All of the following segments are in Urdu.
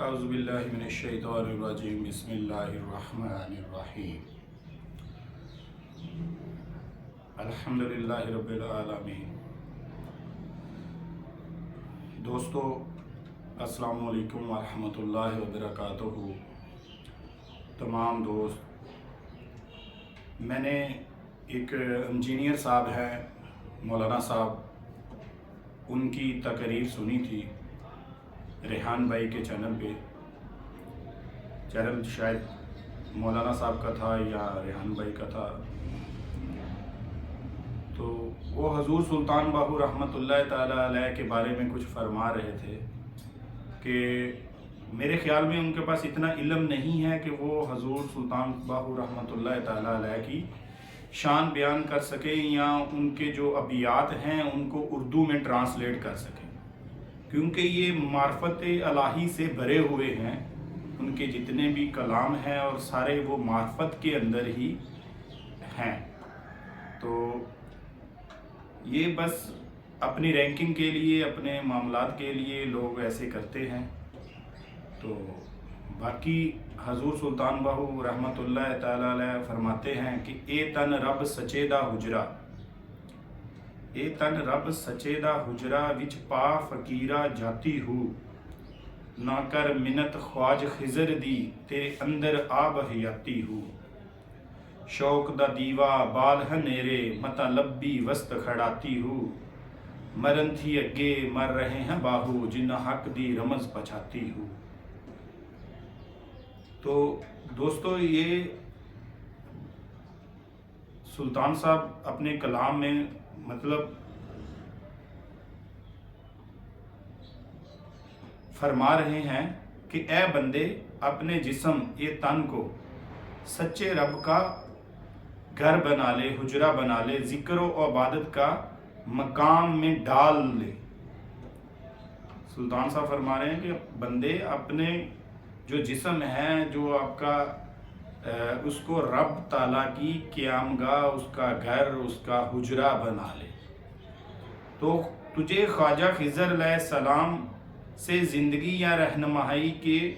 اعوذ باللہ من الشیطان الرجیم بسم اللہ الرحمن الرحیم الحمدللہ رب العالمین۔ دوستو السلام علیکم ورحمۃ اللہ وبرکاتہ۔ تمام دوست، میں نے ایک انجینئر صاحب ہیں مولانا صاحب، ان کی تقریر سنی تھی ریحان بھائی کے چینل پہ۔ چینل شاید مولانا صاحب کا تھا یا ریحان بھائی کا تھا، تو وہ حضور سلطان باہو رحمۃ اللہ تعالیٰ علیہ کے بارے میں کچھ فرما رہے تھے کہ میرے خیال میں ان کے پاس اتنا علم نہیں ہے کہ وہ حضور سلطان باہو رحمۃ اللہ تعالیٰ علیہ کی شان بیان کر سکیں یا ان کے جو ابیات ہیں ان کو اردو میں ٹرانسلیٹ کر سکیں، کیونکہ یہ معرفت الہی سے بھرے ہوئے ہیں۔ ان کے جتنے بھی کلام ہیں اور سارے وہ معرفت کے اندر ہی ہیں۔ تو یہ بس اپنی رینکنگ کے لیے، اپنے معاملات کے لیے لوگ ایسے کرتے ہیں۔ تو باقی حضور سلطان باہو رحمۃ اللہ تعالیٰ علیہ فرماتے ہیں کہ اے تن رب سچے دا حجرا، اے تن رب سچے دا حجرا وچ پا فقیرہ جاتی ہو، نہ کر منت خواج خضر دی تیرے اندر آب حیاتی ہو، شوق دا دیوا بال ہنیرے متا لبی وسط کھڑاتی ہو، مرن تھی اگے مر رہے ہیں باہو جنہ حق دی رمز پچھاتی ہو۔ تو دوستو، یہ سلطان صاحب اپنے کلام میں مطلب فرما رہے ہیں کہ اے بندے، اپنے جسم یہ تن کو سچے رب کا گھر بنا لے، حجرہ بنا لے، ذکر و عبادت کا مقام میں ڈال لے۔ سلطان صاحب فرما رہے ہیں کہ بندے اپنے جو جسم ہے، جو آپ کا اس کو رب تعالیٰ کی قیام گاہ، اس کا گھر، اس کا حجرہ بنا لے۔ تو تجھے خواجہ خضر علیہ السلام سے زندگی یا رہنمائی کی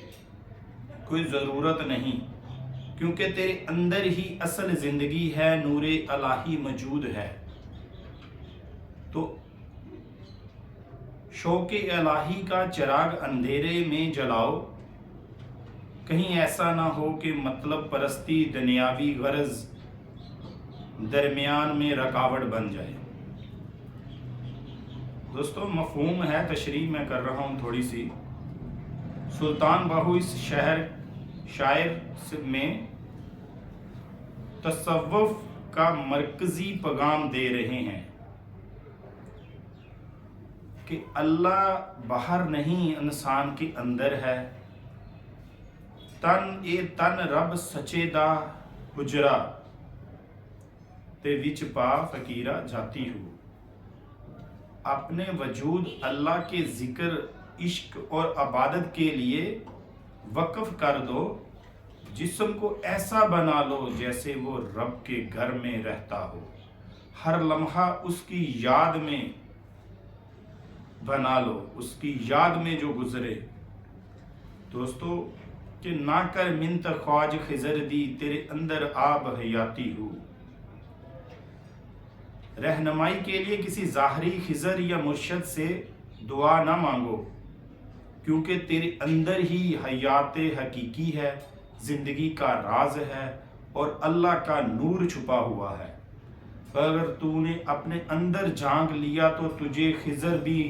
کوئی ضرورت نہیں، کیونکہ تیرے اندر ہی اصل زندگی ہے، نور الہی موجود ہے۔ تو شوق الہی کا چراغ اندھیرے میں جلاؤ، کہیں ایسا نہ ہو کہ مطلب پرستی، دنیاوی غرض درمیان میں رکاوٹ بن جائے۔ دوستو، مفہوم ہے، تشریح میں کر رہا ہوں تھوڑی سی۔ سلطان باہو اس شاعر میں تصوف کا مرکزی پیغام دے رہے ہیں کہ اللہ باہر نہیں، انسان کے اندر ہے۔ تن اے تن رب سچے دا حجرا تے وچ پا فقیرہ جاتی ہو۔ اپنے وجود اللہ کے ذکر، عشق اور عبادت کے لیے وقف کر دو، جسم کو ایسا بنا لو جیسے وہ رب کے گھر میں رہتا ہو، ہر لمحہ اس کی یاد میں بنا لو، اس کی یاد میں جو گزرے۔ دوستو، کہ نہ کر منت خواج خضر دی تیرے اندر آب حیاتی ہو۔ رہنمائی کے لیے کسی ظاہری خضر یا مرشد سے دعا نہ مانگو، کیونکہ تیرے اندر ہی حیات حقیقی ہے، زندگی کا راز ہے اور اللہ کا نور چھپا ہوا ہے۔ اگر تو نے اپنے اندر جھانک لیا تو تجھے خضر بھی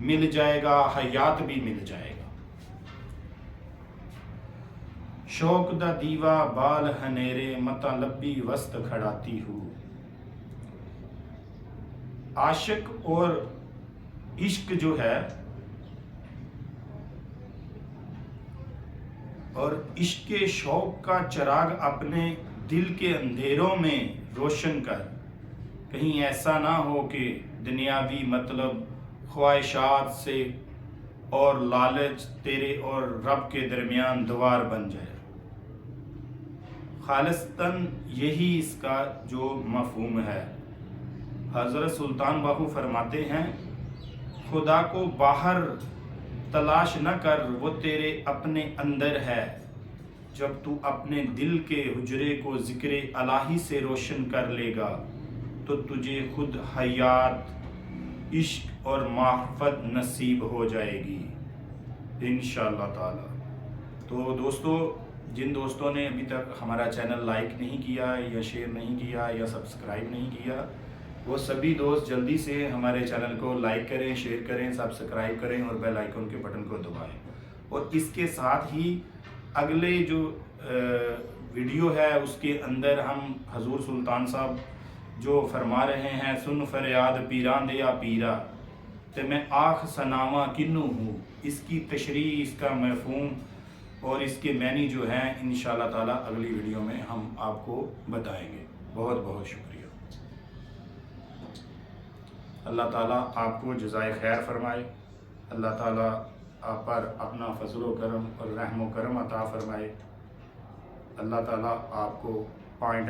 مل جائے گا، حیات بھی مل جائے گا۔ شوق دا دیوا بال ہنیرے متا لبی وسط کھڑاتی ہو۔ عاشق اور عشق جو ہے، اور عشق شوق کا چراغ اپنے دل کے اندھیروں میں روشن کر، کہیں ایسا نہ ہو کہ دنیاوی مطلب، خواہشات سے اور لالچ تیرے اور رب کے درمیان دیوار بن جائے۔ خالصتاً یہی اس کا جو مفہوم ہے۔ حضرت سلطان باہو فرماتے ہیں، خدا کو باہر تلاش نہ کر، وہ تیرے اپنے اندر ہے۔ جب تو اپنے دل کے حجرے کو ذکر الہی سے روشن کر لے گا تو تجھے خود حیات، عشق اور معرفت نصیب ہو جائے گی انشاءاللہ تعالی۔ تو دوستو، جن دوستوں نے ابھی تک ہمارا چینل لائک نہیں کیا یا شیئر نہیں کیا یا سبسکرائب نہیں کیا، وہ سبھی دوست جلدی سے ہمارے چینل کو لائک کریں، شیئر کریں، سبسکرائب کریں اور بیل آئیکن کے بٹن کو دبائیں۔ اور اس کے ساتھ ہی اگلے جو ویڈیو ہے اس کے اندر ہم حضور سلطان صاحب جو فرما رہے ہیں، سن فریاد پیران دیا پیرا تے میں آخ سناواں کنوں ہوں، اس کی تشریح، اس کا مفہوم اور اس کے معنی جو ہیں انشاءاللہ تعالی اگلی ویڈیو میں ہم آپ کو بتائیں گے۔ بہت بہت شکریہ۔ اللہ تعالیٰ آپ کو جزائے خیر فرمائے، اللہ تعالیٰ آپ پر اپنا فضل و کرم اور رحم و کرم عطا فرمائے، اللہ تعالیٰ آپ کو پوائنٹ